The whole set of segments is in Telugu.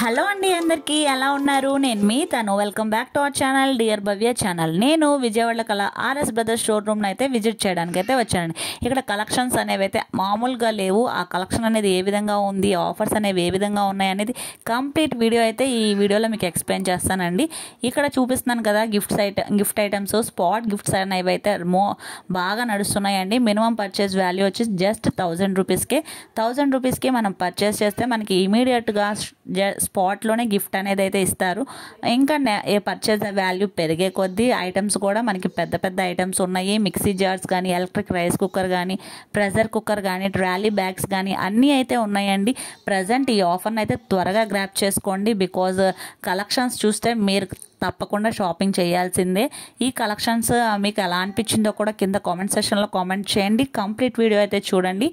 హలో అండి, అందరికీ ఎలా ఉన్నారు? నేను మీ తను. Welcome back to our channel dear Bhavya channel. నేను విజయవాడ కల ఆర్ఎస్ బ్రదర్స్ షోరూమ్ని అయితే విజిట్ చేయడానికి అయితే వచ్చానండి. ఇక్కడ కలెక్షన్స్ అనేవి అయితే మామూలుగా లేవు. ఆ కలెక్షన్ అనేది ఏ విధంగా ఉంది, ఆఫర్స్ అనేవి ఏ విధంగా ఉన్నాయి అనేది కంప్లీట్ వీడియో అయితే ఈ వీడియోలో మీకు ఎక్స్ప్లెయిన్ చేస్తానండి. ఇక్కడ చూపిస్తున్నాను కదా గిఫ్ట్ ఐటమ్స్, స్పాట్ గిఫ్ట్స్ అనేవి అయితే బాగా నడుస్తున్నాయండి. మినిమం పర్చేస్ వాల్యూ వచ్చి జస్ట్ 1000 రూపీస్కే. 1000 రూపీస్కి మనం పర్చేస్ చేస్తే మనకి ఇమీడియట్గా స్పాట్లోనే గిఫ్ట్ అనేది అయితే ఇస్తారు. ఇంకా పర్చేజ్ వాల్యూ పెరిగే కొద్దీ ఐటమ్స్ కూడా మనకి పెద్ద పెద్ద ఐటమ్స్ ఉన్నాయి. మిక్సీ జార్స్ కానీ, ఎలక్ట్రిక్ రైస్ కుక్కర్ కానీ, ప్రెషర్ కుక్కర్ కానీ, ట్రాలీ బ్యాగ్స్ కానీ అన్నీ అయితే ఉన్నాయండి. ప్రజెంట్ ఈ ఆఫర్ని అయితే త్వరగా గ్రాప్ చేసుకోండి. బికాజ్ కలెక్షన్స్ చూస్తే మీరు తప్పకుండా షాపింగ్ చేయాల్సిందే. ఈ కలెక్షన్స్ మీకు ఎలా అనిపించిందో కూడా కింద కామెంట్ సెక్షన్లో కామెంట్ చేయండి. కంప్లీట్ వీడియో అయితే చూడండి,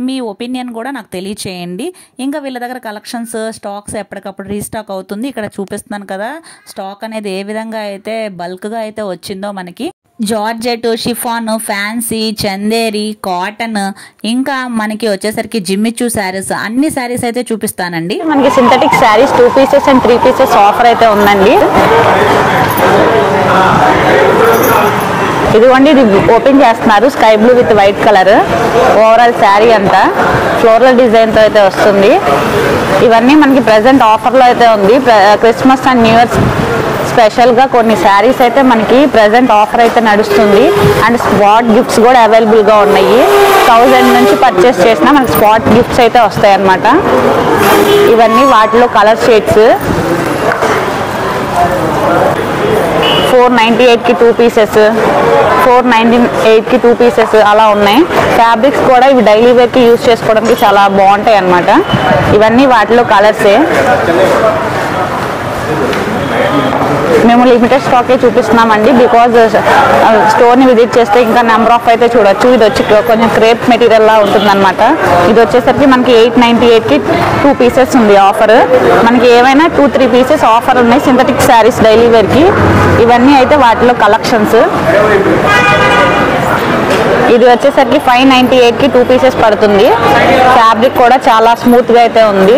మీ ఒపీనియన్ కూడా నాకు తెలియచేయండి. ఇంకా వీళ్ళ దగ్గర కలెక్షన్స్ స్టాక్స్ ఎప్పటికప్పుడు రీస్టాక్ అవుతుంది. ఇక్కడ చూపిస్తున్నాను కదా స్టాక్ అనేది ఏ విధంగా అయితే బల్క్గా అయితే వచ్చిందో మనకి. Georgette, chiffon, fancy, Chanderi, cotton, ఇంకా మనకి వచ్చేసరికి జిమ్మిచూ శారీస్, అన్ని శారీస్ అయితే చూపిస్తానండి. మనకి synthetic saris 2 pieces and 3 pieces offer అయితే ఉందండి. ఇదిగోండి, ఇది ఓపెన్ చేస్తున్నారు. Sky blue with white colour overall sari అంతా ఫ్లోరల్ డిజైన్తో అయితే వస్తుంది. ఇవన్నీ మనకి ప్రెసెంట్ ఆఫర్లో అయితే ఉంది. క్రిస్మస్ అండ్ న్యూ ఇయర్ స్పెషల్గా కొన్ని శారీస్ అయితే మనకి ప్రెసెంట్ ఆఫర్ అయితే నడుస్తుంది. అండ్ స్పాట్ గిఫ్ట్స్ కూడా అవైలబుల్గా ఉన్నాయి. 1000 నుంచి పర్చేస్ చేసినా మనకి స్పాట్ గిఫ్ట్స్ అయితే వస్తాయి అన్నమాట. ఇవన్నీ వాటిలో కలర్ షేడ్స్. 498కి 2 పీసెస్, 498కి 2 పీసెస్ అలా ఉన్నాయి. ఫ్యాబ్రిక్స్ కూడా ఇవి డైలీ వేర్కి యూజ్ చేసుకోవడానికి చాలా బాగుంటాయి అన్నమాట. ఇవన్నీ వాటిలో కలర్సే. మేము లిమిటెడ్ స్టాకే చూపిస్తున్నామండి. బికాజ్ స్టోర్ని విజిట్ చేస్తే ఇంకా నెంబర్ ఆఫ్ అయితే చూడొచ్చు. ఇది వచ్చి కొంచెం క్రేప్ మెటీరియల్ లా ఉంటుందన్నమాట. ఇది వచ్చేసరికి మనకి 898కి 2 పీసెస్ ఉంది ఆఫర్. మనకి ఏమైనా 2-3 పీసెస్ ఆఫర్ ఉన్నాయి సింథటిక్ శారీస్ డైలీ వేర్కి. ఇవన్నీ అయితే వాటిలో కలెక్షన్స్. ఇది వచ్చేసరికి 598కి 2 పీసెస్ పడుతుంది. ఫ్యాబ్రిక్ కూడా చాలా స్మూత్గా అయితే ఉంది.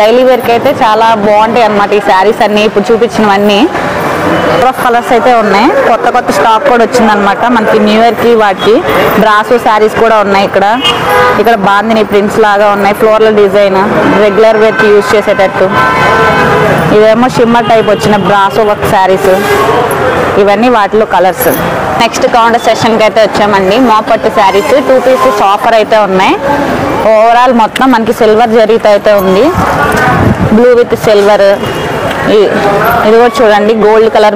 డైలీ వేర్కి అయితే చాలా బాగుంటాయి అన్నమాట ఈ శారీస్ అన్నీ. ఇప్పుడు చూపించినవన్నీ కలర్స్ అయితే ఉన్నాయి. కొత్త స్టాక్ కూడా వచ్చిందనమాట మనకి న్యూ ఇయర్కి. వాటికి బ్రాసో శారీస్ కూడా ఉన్నాయి. ఇక్కడ బాందిని ప్రింట్స్ లాగా ఉన్నాయి. ఫ్లోరల్ డిజైన్ రెగ్యులర్ వేర్కి యూజ్ చేసేటట్టు. ఇదేమో షిమ్మర్ టైప్ వచ్చిన బ్రాసో వర్క్ శారీస్. ఇవన్నీ వాటిలో కలర్స్. నెక్స్ట్ కౌంటర్ సెషన్కి అయితే వచ్చామండి. మోపట్టు శారీస్ 2 పీసెస్ ఆఫర్ అయితే ఉన్నాయి. ఓవరాల్ మొత్తం మనకి సిల్వర్ జరీతో అయితే ఉంది. Blue with silver. ఇది కూడా చూడండి గోల్డ్ కలర్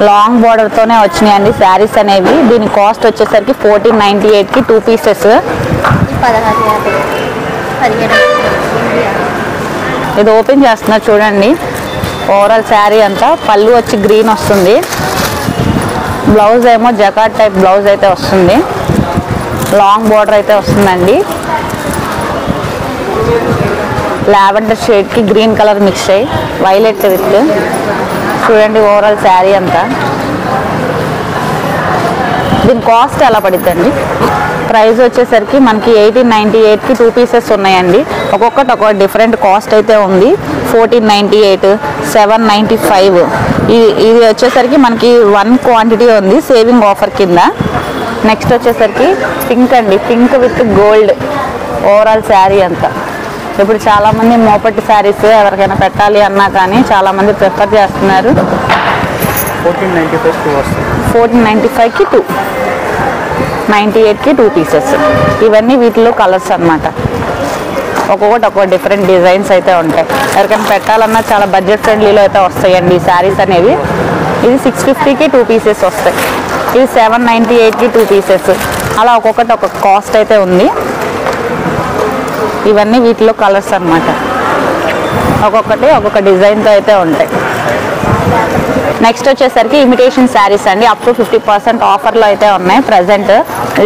లాంగ్ బార్డర్తోనే వచ్చినాయండి శారీస్ అనేవి. దీని కాస్ట్ వచ్చేసరికి 1498కి 2 పీసెస్. ఇది ఓపెన్ చేస్తున్నా చూడండి. ఓవరాల్ శారీ అంతా పళ్ళు వచ్చి గ్రీన్ వస్తుంది. బ్లౌజ్ ఏమో జకాట్ టైప్ బ్లౌజ్ అయితే వస్తుంది. లాంగ్ బార్డర్ అయితే వస్తుందండి. లావెండర్ షేడ్కి గ్రీన్ కలర్ మిక్స్ అయ్యి వైలెట్ విత్ చూడండి ఓవరాల్ శారీ అంతా. దీని కాస్ట్ ఎలా పడుతుందండి? ప్రైస్ వచ్చేసరికి మనకి 1898కి 2 పీసెస్ ఉన్నాయండి. ఒక్కొక్కటి ఒక డిఫరెంట్ కాస్ట్ అయితే ఉంది. 1498, 795. ఇది వచ్చేసరికి మనకి 1 క్వాంటిటీ ఉంది సేవింగ్ ఆఫర్ కింద. నెక్స్ట్ వచ్చేసరికి పింక్ అండి. Pink with gold overall sari అంతా. ఇప్పుడు చాలామంది మోపట్టి శారీస్ ఎవరికైనా పెట్టాలి అన్నా కానీ చాలామంది ప్రిఫర్ చేస్తున్నారు. 1495కి 2, 98కి 2 పీసెస్. ఇవన్నీ వీటిలో కలర్స్ అన్నమాట. ఒక్కొక్కటి ఒక్కొక్క డిఫరెంట్ డిజైన్స్ అయితే ఉంటాయి. ఎవరికైనా పెట్టాలన్నా చాలా బడ్జెట్ ఫ్రెండ్లీలో అయితే వస్తాయండి ఈ శారీస్ అనేవి. ఇది 650కి 2 పీసెస్ వస్తాయి. ఇది 798కి 2 పీసెస్. అలా ఒక్కొక్కటి ఒక్కొక్క కాస్ట్ అయితే ఉంది. ఇవన్నీ వీటిలో కలర్స్ అన్నమాట. ఒక్కొక్కటి ఒక్కొక్క డిజైన్తో అయితే ఉంటాయి. నెక్స్ట్ వచ్చేసరికి ఇమిటేషన్ శారీస్ అండి. అప్ టు 50% ఆఫర్లో అయితే ఉన్నాయి ప్రజెంట్.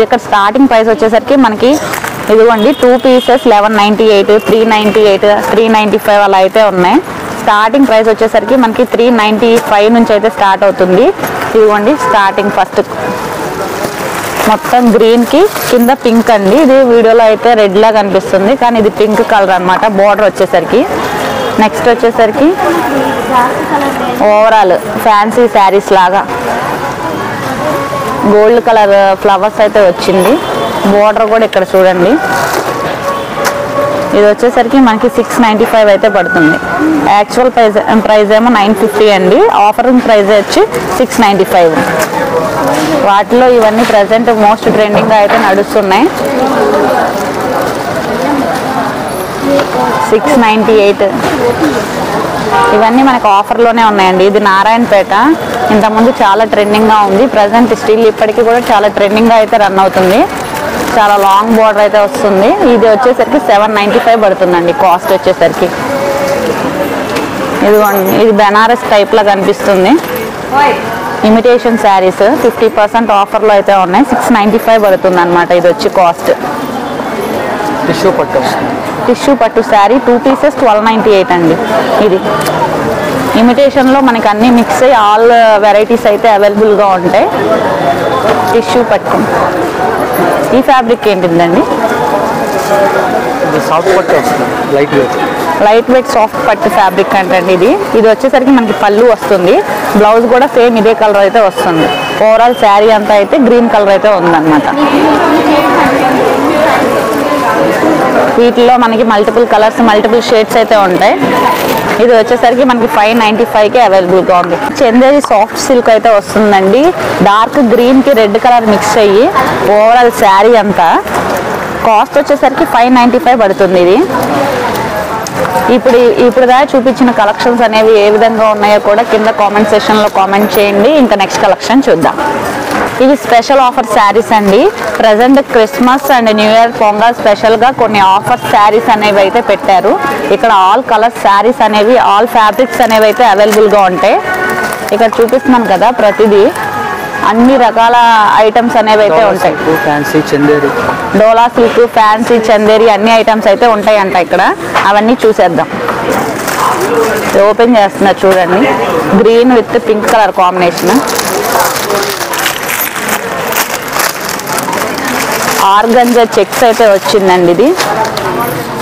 ఇక్కడ స్టార్టింగ్ ప్రైస్ వచ్చేసరికి మనకి ఇదిగోండి 2 పీసెస్ 1198, 398, 395 అలా అయితే ఉన్నాయి. స్టార్టింగ్ ప్రైస్ వచ్చేసరికి మనకి 395 నుంచి అయితే స్టార్ట్ అవుతుంది. ఇదిగోండి స్టార్టింగ్ ఫస్ట్ మొత్తం గ్రీన్ కి కింద పింక్ అండి. ఇది వీడియోలో అయితే రెడ్ లా కనిపిస్తుంది కానీ ఇది పింక్ కలర్ అన్నమాట. బోర్డర్ వచ్చేసరికి నెక్స్ట్ వచ్చేసరికి ఓవరాల్ ఫ్యాన్సీ శారీస్ లాగా గోల్డ్ కలర్ ఫ్లవర్స్ అయితే వచ్చింది. బోర్డర్ కూడా ఇక్కడ చూడండి. ఇది వచ్చేసరికి మనకి 695 అయితే పడుతుంది. యాక్చువల్ ప్రైస్ ఏమో 950 అండి. ఆఫరింగ్ ప్రైస్ వచ్చి 695. వాటిలో ఇవన్నీ ప్రజెంట్ మోస్ట్ ట్రెండింగ్గా అయితే నడుస్తున్నాయి. 698 ఇవన్నీ మనకు ఆఫర్లోనే ఉన్నాయండి. ఇది నారాయణపేట, ఇంతకుముందు చాలా ట్రెండింగ్గా ఉంది. ప్రజెంట్ స్టిల్ ఇప్పటికీ కూడా చాలా ట్రెండింగ్గా అయితే రన్ అవుతుంది. చాలా లాంగ్ బోర్డర్ అయితే వస్తుంది. ఇది వచ్చేసరికి 795 పడుతుందండి కాస్ట్ వచ్చేసరికి. ఇది బెనారస్ టైప్లో కనిపిస్తుంది. ఇమిటేషన్ శారీస్ 50% ఆఫర్లో అయితే ఉన్నాయి. 695 పడుతుంది అనమాట. ఇది వచ్చి కాస్ట్. టిష్యూ పట్టు శారీ 2 పీసెస్ 1298 అండి. ఇది ఇమిటేషన్లో మనకి అన్నీ మిక్స్ అయ్యి ఆల్ వెరైటీస్ అయితే అవైలబుల్గా ఉంటాయి. టిష్యూ పట్టు. ఈ ఫ్యాబ్రిక్ ఏంటిందండి? లైట్ వెయిట్ సాఫ్ట్ పట్టు ఫ్యాబ్రిక్ అంటండి. ఇది వచ్చేసరికి మనకి పళ్ళు వస్తుంది. బ్లౌజ్ కూడా సేమ్ ఇదే కలర్ అయితే వస్తుంది. ఓవరాల్ శారీ అంతా అయితే గ్రీన్ కలర్ అయితే ఉందన్నమాట. వీటిలో మనకి మల్టిపుల్ కలర్స్ మల్టిపుల్ షేడ్స్ అయితే ఉంటాయి. ఇది వచ్చేసరికి మనకి 595కి అవైలబుల్గా ఉంది. చందేరి సాఫ్ట్ సిల్క్ అయితే వస్తుందండి. డార్క్ గ్రీన్కి రెడ్ కలర్ మిక్స్ అయ్యి ఓవరాల్ శారీ అంతా కాస్ట్ వచ్చేసరికి 595 పడుతుంది. ఇది ఇప్పుడుగా చూపించిన కలెక్షన్స్ అనేవి ఏ విధంగా ఉన్నాయో కూడా కింద కామెంట్ సెక్షన్లో కామెంట్ చేయండి. ఇంకా నెక్స్ట్ కలెక్షన్ చూద్దాం. ఇవి స్పెషల్ ఆఫర్ శారీస్ అండి. Present Christmas and new year pongal స్పెషల్గా కొన్ని ఆఫర్ శారీస్ అనేవి అయితే పెట్టారు. ఇక్కడ ఆల్ కలర్స్ శారీస్ అనేవి ఆల్ ఫ్యాబ్రిక్స్ అనేవి అయితే అవైలబుల్గా ఉంటాయి. ఇక్కడ చూపిస్తున్నాను కదా, ప్రతిదీ అన్ని రకాల ఐటమ్స్ అనేవి అయితే ఉంటాయి. డోలా సిల్క్, ఫ్యాన్సీ, చందేరి అన్ని ఐటమ్స్ అయితే ఉంటాయంట ఇక్కడ. అవన్నీ చూసేద్దాం. ఓపెన్ చేస్తున్నా చూడండి. Green with pink colour combination. Organza checks అయితే వచ్చిందండి. ఇది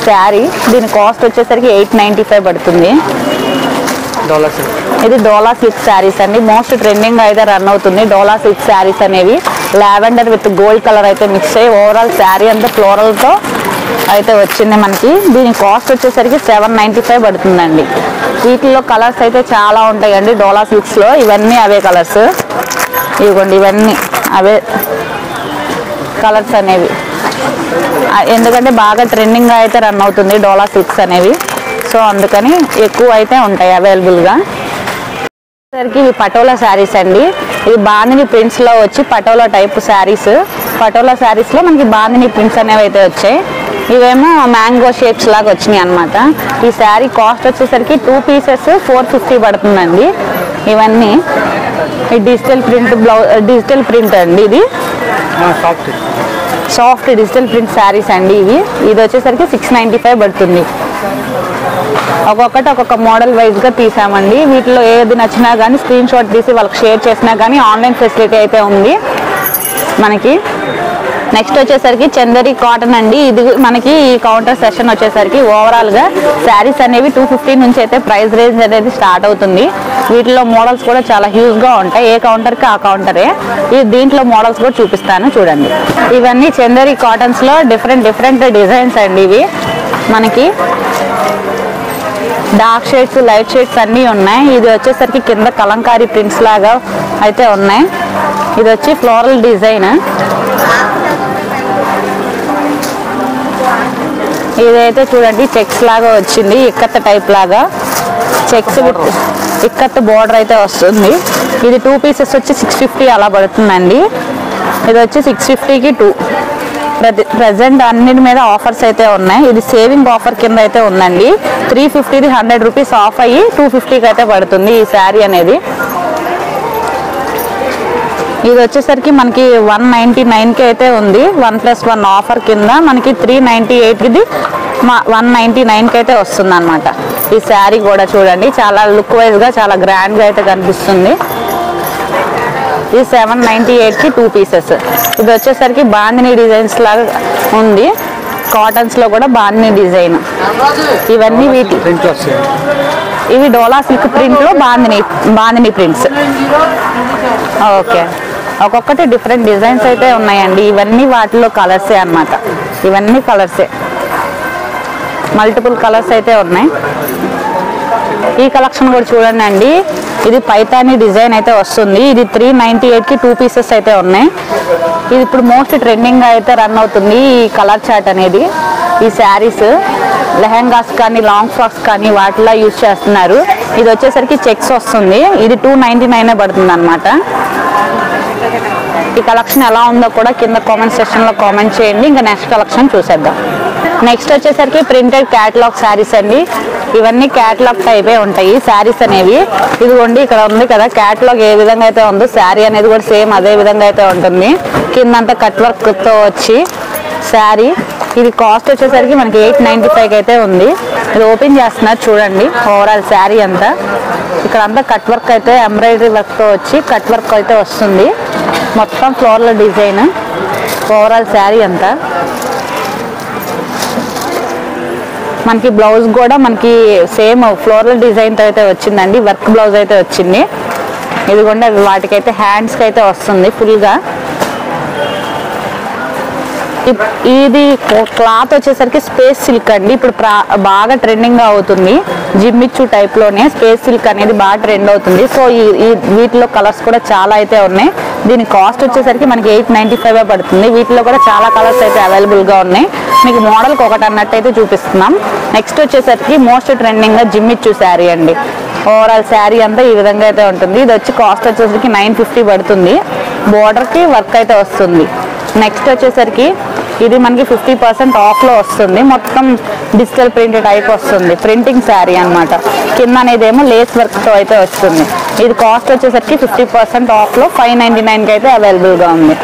శారీ. దీని కాస్ట్ వచ్చేసరికి 895 పడుతుంది. ఇది డోలా సిల్క్ శారీస్ అండి. మోస్ట్ ట్రెండింగ్ అయితే రన్ అవుతుంది డోలా సిల్క్ శారీస్ అనేవి. లావెండర్ విత్ గోల్డ్ కలర్ అయితే మిక్స్ అయ్యి ఓవరాల్ శారీ అంతా ఫ్లోరల్తో అయితే వచ్చింది మనకి. దీని కాస్ట్ వచ్చేసరికి 795 పడుతుందండి. వీటిల్లో కలర్స్ అయితే చాలా ఉంటాయండి డోలా సిల్క్స్లో. ఇవన్నీ అవే కలర్స్. ఇవ్వండి, ఇవన్నీ అవే కలర్స్ అనేవి. ఎందుకంటే బాగా ట్రెండింగ్గా అయితే రన్ అవుతుంది డోలా సిల్క్స్ అనేవి. సో అందుకని ఎక్కువ అయితే ఉంటాయి అవైలబుల్గా. సరికి ఇవి పటోలా శారీస్ అండి. ఇది బాందిని ప్రింట్స్లో వచ్చి పటోలా టైప్ శారీస్. పటోలా శారీస్లో మనకి బాందిని ప్రింట్స్ అనేవి అయితే వచ్చాయి. ఇవేమో మ్యాంగో షేప్స్ లాగా వచ్చినాయి అనమాట. ఈ శారీ కాస్ట్ వచ్చేసరికి 2 పీసెస్ 450 పడుతుందండి. ఇవన్నీ డిజిటల్ ప్రింట్ డిజిటల్ ప్రింట్ అండి. ఇది సాఫ్ట్ డిజిటల్ ప్రింట్ శారీస్ అండి. ఇది వచ్చేసరికి 695 పడుతుంది. ఒక్కొక్కటి ఒక్కొక్క మోడల్ వైజ్గా తీసామండి. వీటిలో ఏది నచ్చినా కానీ స్క్రీన్ షాట్ తీసి వాళ్ళకి షేర్ చేసినా కానీ ఆన్లైన్ ఫెసిలిటీ అయితే ఉంది మనకి. నెక్స్ట్ వచ్చేసరికి చందేరి కాటన్ అండి. ఇది మనకి ఈ కౌంటర్ సెషన్ వచ్చేసరికి ఓవరాల్గా శారీస్ అనేవి 250 నుంచి అయితే ప్రైస్ రేంజ్ అనేది స్టార్ట్ అవుతుంది. వీటిలో మోడల్స్ కూడా చాలా హ్యూజ్గా ఉంటాయి. ఏ కౌంటర్కి ఆ కౌంటరే. దీంట్లో మోడల్స్ కూడా చూపిస్తాను చూడండి. ఇవన్నీ చందేరి కాటన్స్లో డిఫరెంట్ డిజైన్స్ అండి. ఇవి మనకి డార్క్ షేడ్స్, లైట్ షేడ్స్ అన్నీ ఉన్నాయి. ఇది వచ్చేసరికి కింద కలంకారీ ప్రింట్స్ లాగా అయితే ఉన్నాయి. ఇది వచ్చి ఫ్లోరల్ డిజైన్. ఇదైతే చూడండి చెక్స్ లాగా వచ్చింది. ఇక్కత్ టైప్ లాగా చెక్స్ విత్ ఇక్కత్ బోర్డర్ అయితే వస్తుంది. ఇది 2 పీసెస్ వచ్చి 650 అలా పడుతుందండి. ఇది వచ్చి 650కి 2. ప్రజెంట్ అన్నిటి మీద ఆఫర్స్ అయితే ఉన్నాయి. ఇది సేవింగ్ ఆఫర్ కింద అయితే ఉందండి. 350ది 100 రూపీస్ ఆఫ్ అయ్యి 250కి అయితే పడుతుంది ఈ శారీ అనేది. ఇది వచ్చేసరికి మనకి 199కి అయితే ఉంది. 1+1 ఆఫర్ కింద మనకి 398ది 199కి అయితే వస్తుంది అనమాట. ఈ శారీ కూడా చూడండి చాలా లుక్ వైజ్గా చాలా గ్రాండ్గా అయితే కనిపిస్తుంది. ఇది 798కి 2 పీసెస్. ఇది వచ్చేసరికి బాందిని డిజైన్స్ లాగా ఉంది. కాటన్స్లో కూడా బాందిని డిజైన్. ఇవన్నీ వీటి ఇవి డోలా సిల్క్ ప్రింట్లో బాందిని ప్రింట్స్. ఓకే, ఒక్కొక్కటి డిఫరెంట్ డిజైన్స్ అయితే ఉన్నాయండి. ఇవన్నీ వాటిలో కలర్సే అన్నమాట. ఇవన్నీ కలర్సే, మల్టిపుల్ కలర్స్ అయితే ఉన్నాయి. ఈ కలెక్షన్ కూడా చూడండి అండి. ఇది పైతానీ డిజైన్ అయితే వస్తుంది. ఇది 398కి 2 పీసెస్ అయితే ఉన్నాయి. ఇది ఇప్పుడు మోస్ట్ ట్రెండింగ్ అయితే రన్ అవుతుంది ఈ కలర్ చార్ట్ అనేది. ఈ శారీస్ లెహెంగాస్ కానీ లాంగ్ ఫ్రాక్స్ కానీ వాటిలో యూజ్ చేస్తున్నారు. ఇది వచ్చేసరికి చెక్స్ వస్తుంది. ఇది 299 పడుతుంది అన్నమాట. ఈ కలెక్షన్ ఎలా ఉందో కూడా కింద కామెంట్ సెక్షన్లో కామెంట్ చేయండి. ఇంకా నెక్స్ట్ కలెక్షన్ చూసేద్దాం. నెక్స్ట్ వచ్చేసరికి ప్రింటెడ్ క్యాటలాగ్ శారీస్ అండి. ఇవన్నీ క్యాటలాగ్ టైపే ఉంటాయి శారీస్ అనేవి. ఇదిగోండి ఇక్కడ ఉంది కదా క్యాటలాగ్ ఏ విధంగా అయితే ఉందో శారీ అనేది కూడా సేమ్ అదే విధంగా అయితే ఉంటుంది. కిందంతా కట్ వర్క్తో వచ్చి శారీ. ఇది కాస్ట్ వచ్చేసరికి మనకి 895 అయితే ఉంది. ఇది ఓపెన్ చేస్తున్నారు చూడండి. ఓవరాల్ శారీ అంతా ఇక్కడ అంతా కట్ వర్క్ అయితే ఎంబ్రాయిడరీ వర్క్తో వచ్చి కట్ వర్క్ అయితే వస్తుంది. మొత్తం ఫ్లోర్ల డిజైన్ ఓవరాల్ శారీ అంతా. మనకి బ్లౌజ్ కూడా మనకి సేమ్ ఫ్లోరల్ డిజైన్తో అయితే వచ్చిందండి. వర్క్ బ్లౌజ్ అయితే వచ్చింది. ఇదిగోండి వాటికైతే హ్యాండ్స్కి అయితే వస్తుంది ఫుల్గా. ఇది క్లాత్ వచ్చేసరికి స్పేస్ సిల్క్ అండి. ఇప్పుడు బాగా ట్రెండింగ్గా అవుతుంది. జిమ్మిచ్చు టైప్లోనే స్పేస్ సిల్క్ అనేది బాగా ట్రెండ్ అవుతుంది. సో వీటిలో కలర్స్ కూడా చాలా అయితే ఉన్నాయి. దీని కాస్ట్ వచ్చేసరికి మనకి 895 పడుతుంది. వీటిలో కూడా చాలా కలర్స్ అయితే అవైలబుల్గా ఉన్నాయి. మీకు మోడల్కి ఒకటి అన్నట్టు అయితే చూపిస్తున్నాం. నెక్స్ట్ వచ్చేసరికి మోస్ట్ ట్రెండింగ్గా జిమ్మిచ్చు శారీ అండి. ఓవరాల్ శారీ అంతా ఈ విధంగా అయితే ఉంటుంది. ఇది వచ్చి కాస్ట్ వచ్చేసరికి 950 పడుతుంది. బోర్డర్కి వర్క్ అయితే వస్తుంది. నెక్స్ట్ వచ్చేసరికి ఇది మనకి 50% ఆఫ్లో వస్తుంది. మొత్తం డిజిటల్ ప్రింట్ టైప్ వస్తుంది. ప్రింటింగ్ శారీ అనమాట. కింద అనేది ఏమో లేస్ వర్క్తో అయితే వస్తుంది. ఇది కాస్ట్ వచ్చేసరికి 50% ఆఫ్లో 599కి అయితే అవైలబుల్గా ఉంది.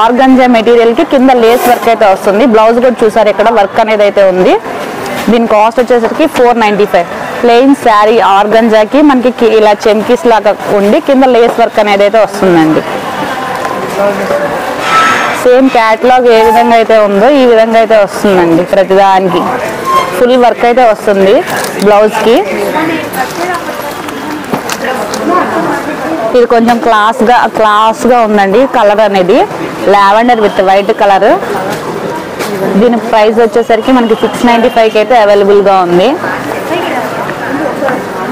ఆర్గంజా మెటీరియల్కి కింద లేస్ వర్క్ అయితే వస్తుంది. బ్లౌజ్ కూడా చూసారు ఇక్కడ వర్క్ అనేది అయితే ఉంది. దీని కాస్ట్ వచ్చేసరికి 495. ప్లెయిన్ శారీ ఆర్గంజాకి మనకి ఇలా చెమ్కీస్ లాగా ఉండి కింద లేస్ వర్క్ అనేది అయితే వస్తుందండి. సేమ్ క్యాటలాగ్ ఏ విధంగా అయితే ఉందో ఈ విధంగా అయితే వస్తుందండి. ప్రతిదానికి ఫుల్ వర్క్ అయితే వస్తుంది బ్లౌజ్కి. ఇది కొంచెం క్లాస్గా ఉందండి. కలర్ అనేది లావెండర్ విత్ వైట్ కలర్. దీని ప్రైస్ వచ్చేసరికి మనకి 695కి అయితే అవైలబుల్గా ఉంది.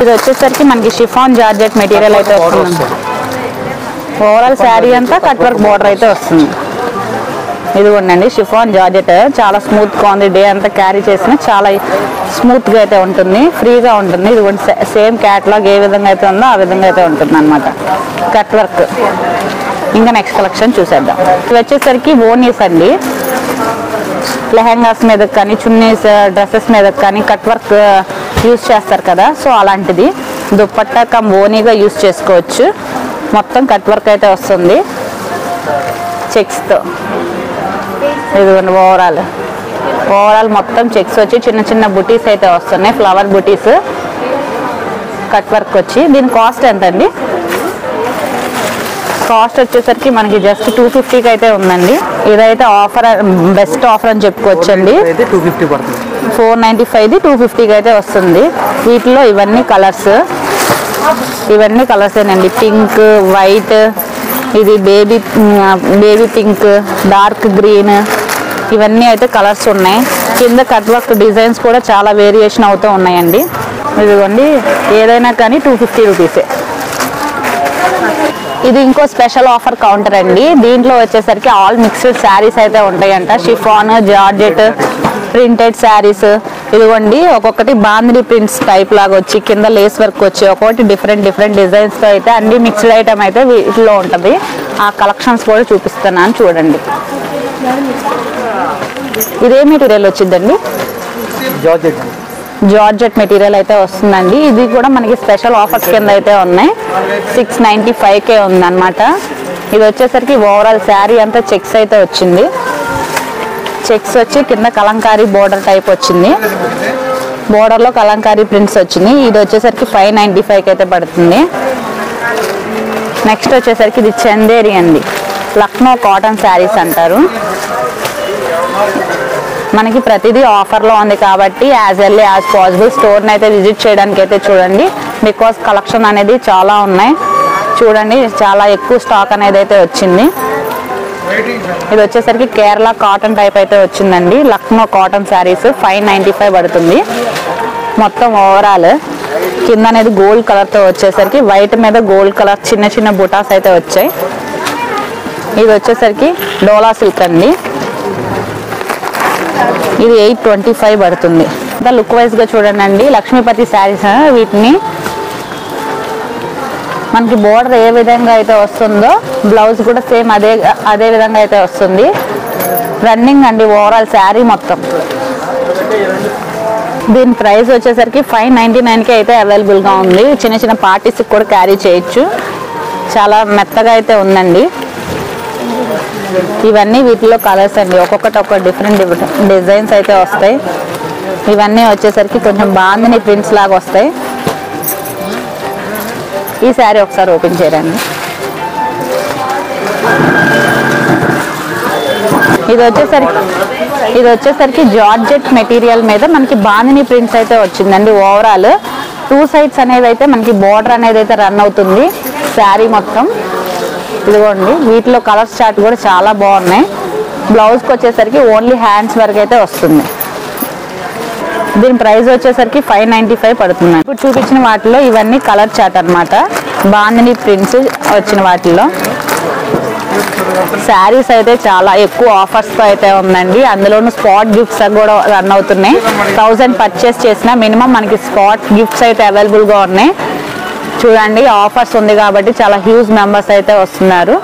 ఇది వచ్చేసరికి మనకి షిఫాన్ జార్జెట్ మెటీరియల్ అయితే వస్తుంది. ఓవరాల్ శారీ అంతా కట్ వర్క్ బోర్డర్ అయితే వస్తుంది. ఇదిగోండి షిఫాన్ జార్జెట్ చాలా స్మూత్గా ఉంది. డే అంతా క్యారీ చేసినా చాలా స్మూత్గా అయితే ఉంటుంది. ఫ్రీగా ఉంటుంది. ఇదిగోండి సేమ్ క్యాటలాగ్ ఏ విధంగా అయితే ఉందో ఆ విధంగా అయితే ఉంటుంది అనమాట. Cut work. ఇంకా నెక్స్ట్ కలెక్షన్ చూసేద్దాం. ఇవి వచ్చేసరికి ఓనీస్ అండి. లెహెంగాస్ మీద కానీ చున్నీస్ డ్రెస్సెస్ మీద కానీ కట్ వర్క్ యూజ్ చేస్తారు కదా. సో అలాంటిది దుప్పట్టా కమ్ ఓనీగా యూజ్ చేసుకోవచ్చు. మొత్తం కట్ వర్క్ అయితే వస్తుంది చెక్స్తో. ఇదిగోండి ఓవరాల్ మొత్తం చెక్స్ వచ్చి చిన్న చిన్న బుటీస్ అయితే వస్తున్నాయి. ఫ్లవర్ బుటీస్ కట్ వర్క్ వచ్చి. దీని కాస్ట్ ఎంత అండి? కాస్ట్ వచ్చేసరికి మనకి జస్ట్ 250కి అయితే ఉందండి. ఇదైతే ఆఫర్, బెస్ట్ ఆఫర్ అని చెప్పుకోవచ్చండి. 495ది 250కి అయితే వస్తుంది. వీటిలో ఇవన్నీ కలర్సేనండి. పింక్, వైట్, ఇది బేబీ పింక్, డార్క్ గ్రీన్, ఇవన్నీ అయితే కలర్స్ ఉన్నాయి. కింద కట్ వర్క్ డిజైన్స్ కూడా చాలా వేరియేషన్ అవుతూ ఉన్నాయండి. ఇదిగోండి ఏదైనా కానీ 250 రూపీసే. ఇది ఇంకో స్పెషల్ ఆఫర్ కౌంటర్ అండి. దీంట్లో వచ్చేసరికి ఆల్ మిక్స్డ్ శారీస్ అయితే ఉంటాయంట. Chiffon, georgette, printed saris. ఇదిగోండి ఒక్కొక్కటి బాందిని ప్రింట్స్ టైప్ లాగా వచ్చి కింద లేస్ వర్క్ వచ్చి ఒక్కొక్కటి డిఫరెంట్ డిజైన్స్తో అయితే అన్ని మిక్స్డ్ ఐటమ్ అయితే వీటిలో ఉంటుంది. ఆ కలెక్షన్స్ కూడా చూపిస్తున్నాను చూడండి. ఇదే మెటీరియల్ వచ్చిందండి. జార్జెట్ మెటీరియల్ అయితే వస్తుందండి. ఇది కూడా మనకి స్పెషల్ ఆఫర్స్ కింద అయితే ఉన్నాయి. 695కే ఉందన్నమాట. ఇది వచ్చేసరికి ఓవరాల్ శారీ అంతా చెక్స్ అయితే వచ్చింది. చెక్స్ వచ్చి కింద కలంకారీ బోర్డర్ టైప్ వచ్చింది. బోర్డర్లో కలంకారీ ప్రింట్స్ వచ్చింది. ఇది వచ్చేసరికి 595కి అయితే పడుతుంది. నెక్స్ట్ వచ్చేసరికి ఇది చందేరి అండి. లక్నో కాటన్ శారీస్ అంటారు. మనకి ప్రతిదీ ఆఫర్లో ఉంది కాబట్టి యాజ్ ఎర్లీ యాజ్ పాసిబుల్ స్టోర్ని అయితే విజిట్ చేయడానికి అయితే చూడండి. బికాస్ కలెక్షన్ అనేది చాలా ఉన్నాయి. చూడండి చాలా ఎక్కువ స్టాక్ అనేది అయితే వచ్చింది. ఇది వచ్చేసరికి కేరళ కాటన్ టైప్ అయితే వచ్చిందండి. లక్నో కాటన్ శారీస్ 595 పడుతుంది. మొత్తం ఓవరాల్ కింద అనేది గోల్డ్ కలర్తో వచ్చేసరికి వైట్ మీద గోల్డ్ కలర్ చిన్న చిన్న బుటాస్ అయితే వచ్చాయి. ఇది వచ్చేసరికి డోలా సిల్క్ అండి. ఇది 825 పడుతుంది. ఇంకా లుక్ వైజ్గా చూడండి అండి. లక్ష్మీపతి శారీస్ వీటిని మనకి బోర్డర్ ఏ విధంగా అయితే వస్తుందో బ్లౌజ్ కూడా సేమ్ అదే విధంగా అయితే వస్తుంది. రన్నింగ్ అండి ఓవరాల్ శారీ మొత్తం. దీని ప్రైస్ వచ్చేసరికి 599కి అయితే అవైలబుల్గా ఉంది. చిన్న చిన్న పార్టీస్కి కూడా క్యారీ చేయొచ్చు. చాలా మెత్తగా అయితే ఉందండి. ఇవన్నీ వీటిలో కలర్స్ అండి. ఒక్కొక్కటి ఒక్కొక్క డిఫరెంట్ డిజైన్స్ అయితే వస్తాయి. ఇవన్నీ వచ్చేసరికి కొంచెం బాందిని ప్రింట్స్ లాగా వస్తాయి. ఈ శారీ ఒకసారి ఓపెన్ చేయరండి. ఇది వచ్చేసరికి జార్జెట్ మెటీరియల్ మీద మనకి బాందిని ప్రింట్స్ అయితే వచ్చిందండి. ఓవరాల్ 2 సైడ్స్ అనేది అయితే మనకి బోర్డర్ అనేది అయితే రన్ అవుతుంది శారీ మొత్తం. ఇదిగోండి వీటిలో కలర్స్ చార్ట్ కూడా చాలా బాగున్నాయి. బ్లౌజ్కి వచ్చేసరికి ఓన్లీ హ్యాండ్స్ వరకు అయితే వస్తుంది. దీని ప్రైస్ వచ్చేసరికి 595 పడుతుంది. ఇప్పుడు చూపించిన వాటిలో ఇవన్నీ కలర్ చార్ట్ అనమాట. బాందిని ప్రింట్స్ వచ్చిన వాటిలో శారీస్ అయితే చాలా ఎక్కువ ఆఫర్స్తో అయితే ఉందండి. అందులోనూ స్పాట్ గిఫ్ట్స్ కూడా రన్ అవుతున్నాయి. 1000 పర్చేస్ చేసినా మినిమం మనకి స్పాట్ గిఫ్ట్స్ అయితే అవైలబుల్గా ఉన్నాయి. చూడండి ఆఫర్స్ ఉంది కాబట్టి చాలా హ్యూజ్ మెంబర్స్ అయితే వస్తున్నారు.